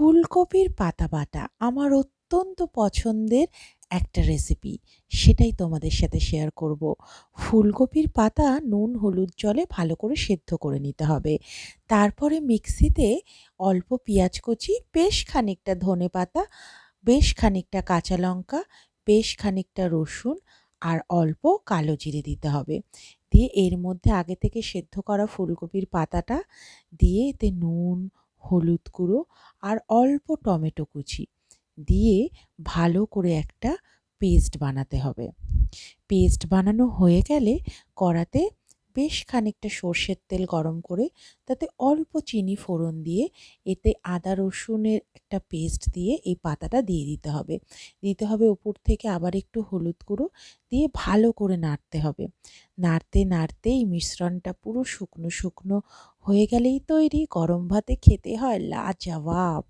ফুলকপির পাতা বাটা আমার অত্যন্ত পছন্দের একটা রেসিপি। সেটাই তোমাদের সাথে শেয়ার করব। ফুলকপির পাতা নুন হলুদ জলে ভালো করে সেদ্ধ করে নিতে হবে। তারপরে মিক্সিতে অল্প পেঁয়াজ কুচি, বেশ খানিকটা ধনেপাতা, বেশ খানিকটা কাঁচা লঙ্কা, বেশ খানিকটা রসুন আর অল্প কালো জিরে দিতে হবে। দিয়ে এর মধ্যে আগে থেকে সেদ্ধ করা ফুলকপির পাতাটা দিয়ে এতে নুন, হলুদ গুঁড়ো আর অল্প টমেটো কুচি দিয়ে ভালো করে একটা পেস্ট বানাতে হবে। পেস্ট বানানো হয়ে গেলে কড়াতে বেশ খানিকটা সর্ষের তেল গরম করে তাতে অল্প চিনি ফোড়ন দিয়ে এতে আদা রসুনের একটা পেস্ট দিয়ে এই পাতাটা দিয়ে দিতে হবে। দিতে হবে উপর থেকে আবার একটু হলুদ গুঁড়ো দিয়ে ভালো করে নাড়তে হবে। নাড়তে নাড়তে এই মিশ্রণটা পুরো শুকনো শুকনো হয়ে গেলেই তৈরি। গরম ভাতে খেতে হয় লাজবাব।